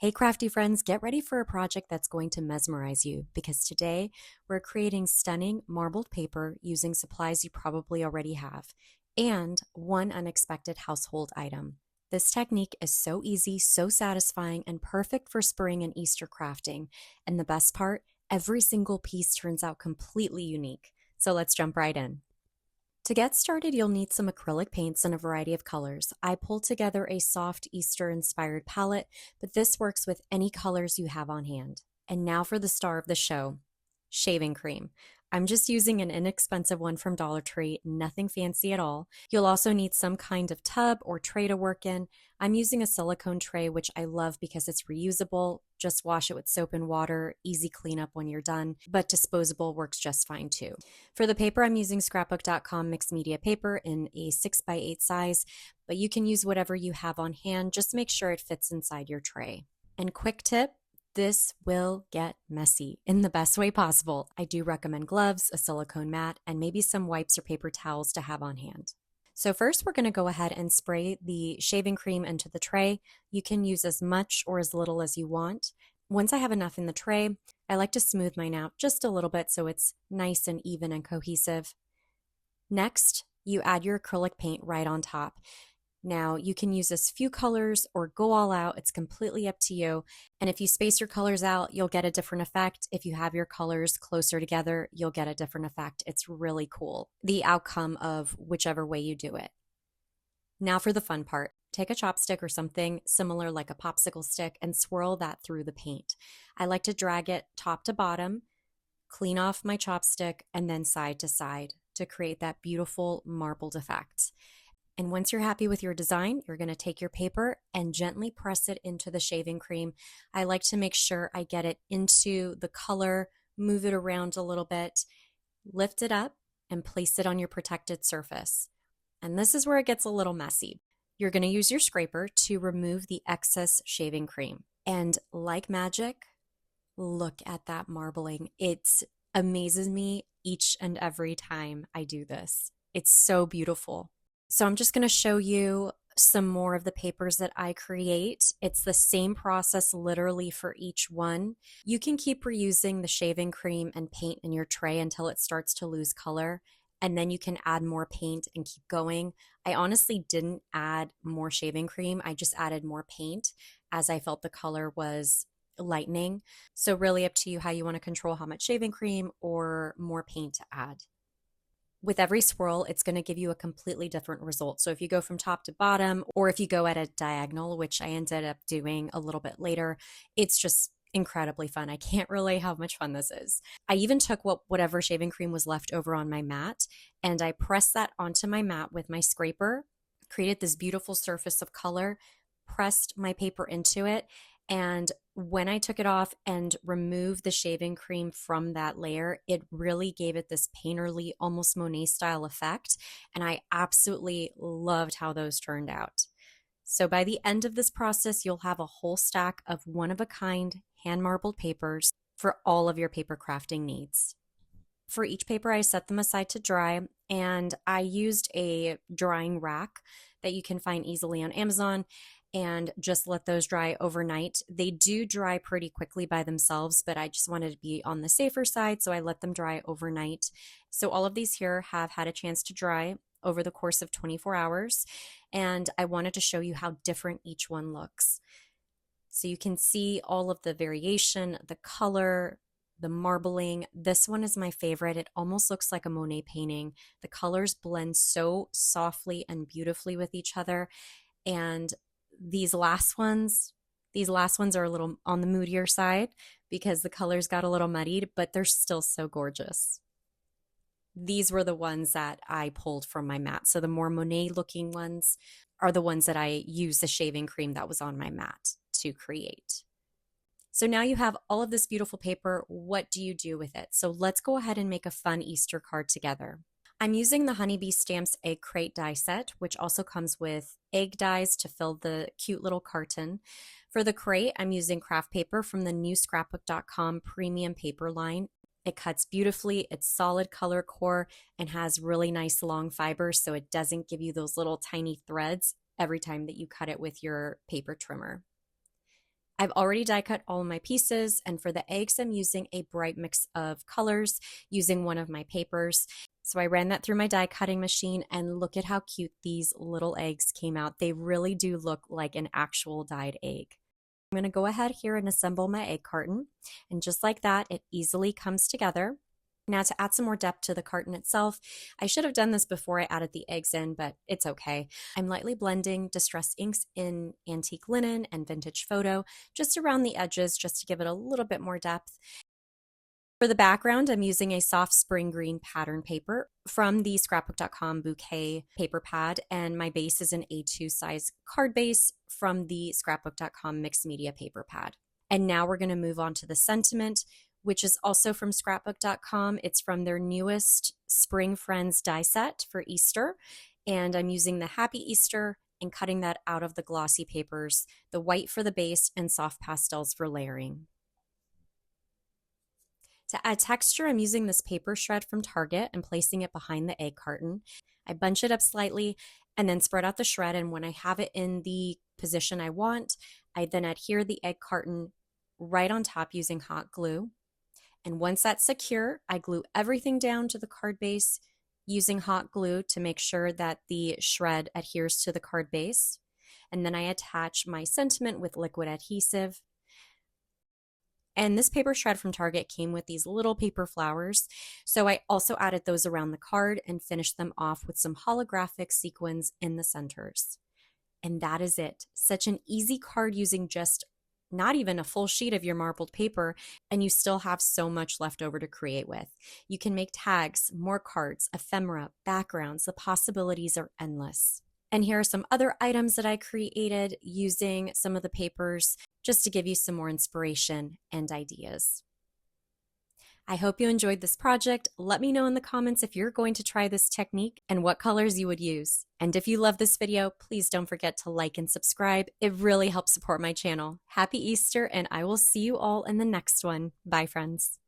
Hey, crafty friends, get ready for a project that's going to mesmerize you because today we're creating stunning marbled paper using supplies you probably already have and one unexpected household item. This technique is so easy, so satisfying, and perfect for spring and Easter crafting. And the best part, every single piece turns out completely unique. So let's jump right in. To get started, you'll need some acrylic paints in a variety of colors. I pulled together a soft Easter-inspired palette, but this works with any colors you have on hand. And now for the star of the show, shaving cream. I'm just using an inexpensive one from Dollar Tree, nothing fancy at all. You'll also need some kind of tub or tray to work in. I'm using a silicone tray, which I love because it's reusable. Just wash it with soap and water, easy cleanup when you're done, but disposable works just fine too. For the paper, I'm using scrapbook.com mixed media paper in a 6x8 size, but you can use whatever you have on hand. Just make sure it fits inside your tray. And quick tip, this will get messy in the best way possible. I do recommend gloves, a silicone mat, and maybe some wipes or paper towels to have on hand. So first we're going to go ahead and spray the shaving cream into the tray. You can use as much or as little as you want. Once I have enough in the tray, I like to smooth mine out just a little bit so it's nice and even and cohesive. Next, you add your acrylic paint right on top. Now, you can use as few colors or go all out. It's completely up to you. And if you space your colors out, you'll get a different effect. If you have your colors closer together, you'll get a different effect. It's really cool, the outcome of whichever way you do it. Now for the fun part. Take a chopstick or something similar like a popsicle stick and swirl that through the paint. I like to drag it top to bottom, clean off my chopstick, and then side to side to create that beautiful marbled effect. And once you're happy with your design, you're going to take your paper and gently press it into the shaving cream. I like to make sure I get it into the color, move it around a little bit, lift it up, and place it on your protected surface. And this is where it gets a little messy. You're going to use your scraper to remove the excess shaving cream. And like magic, look at that marbling. It amazes me each and every time I do this. It's so beautiful. So I'm just going to show you some more of the papers that I create. It's the same process literally for each one. You can keep reusing the shaving cream and paint in your tray until it starts to lose color, and then you can add more paint and keep going. I honestly didn't add more shaving cream. I just added more paint as I felt the color was lightening. So really up to you how you want to control how much shaving cream or more paint to add. With every swirl, it's going to give you a completely different result. So if you go from top to bottom, or if you go at a diagonal, which I ended up doing a little bit later, it's just incredibly fun. I can't relay how much fun this is. I even took whatever shaving cream was left over on my mat, and I pressed that onto my mat with my scraper, created this beautiful surface of color, pressed my paper into it, and when I took it off and removed the shaving cream from that layer, it really gave it this painterly, almost Monet style effect. And I absolutely loved how those turned out. So by the end of this process, you'll have a whole stack of one-of-a-kind hand marbled papers for all of your paper crafting needs. For each paper, I set them aside to dry, and I used a drying rack that you can find easily on Amazon and just let those dry overnight. They do dry pretty quickly by themselves, but I just wanted to be on the safer side, so I let them dry overnight. So all of these here have had a chance to dry over the course of 24 hours, and I wanted to show you how different each one looks. So you can see all of the variation, the color, the marbling. This one is my favorite. It almost looks like a Monet painting. The colors blend so softly and beautifully with each other. And these last ones are a little on the moodier side because the colors got a little muddied, but they're still so gorgeous. These were the ones that I pulled from my mat. So the more Monet looking ones are the ones that I used the shaving cream that was on my mat to create. So now you have all of this beautiful paper. What do you do with it? So let's go ahead and make a fun Easter card together. I'm using the Honeybee Stamps Egg Crate die set, which also comes with egg dies to fill the cute little carton. For the crate, I'm using craft paper from the new scrapbook.com premium paper line. It cuts beautifully, it's solid color core, and has really nice long fibers, so it doesn't give you those little tiny threads every time that you cut it with your paper trimmer. I've already die cut all of my pieces, and for the eggs, I'm using a bright mix of colors using one of my papers. So I ran that through my die cutting machine, and look at how cute these little eggs came out. They really do look like an actual dyed egg. I'm going to go ahead here and assemble my egg carton, and just like that, it easily comes together. Now, to add some more depth to the carton itself, I should have done this before I added the eggs in, but it's okay. I'm lightly blending distressed inks in antique linen and vintage photo just around the edges, just to give it a little bit more depth. For the background, I'm using a soft spring green pattern paper from the scrapbook.com bouquet paper pad, and my base is an A2 size card base from the scrapbook.com mixed media paper pad. And now we're going to move on to the sentiment, which is also from scrapbook.com. It's from their newest Spring Friends die set for Easter, and I'm using the Happy Easter and cutting that out of the glossy papers, the white for the base and soft pastels for layering. To add texture, I'm using this paper shred from Target and placing it behind the egg carton. I bunch it up slightly and then spread out the shred, and when I have it in the position I want, I then adhere the egg carton right on top using hot glue. And once that's secure, I glue everything down to the card base using hot glue to make sure that the shred adheres to the card base. And then I attach my sentiment with liquid adhesive. And this paper shred from Target came with these little paper flowers, so I also added those around the card and finished them off with some holographic sequins in the centers. And that is it. Such an easy card using just not even a full sheet of your marbled paper, and you still have so much left over to create with. You can make tags, more cards, ephemera, backgrounds. The possibilities are endless. And here are some other items that I created using some of the papers just to give you some more inspiration and ideas. I hope you enjoyed this project. Let me know in the comments if you're going to try this technique and what colors you would use. And if you love this video, please don't forget to like and subscribe. It really helps support my channel. Happy Easter, and I will see you all in the next one. Bye, friends.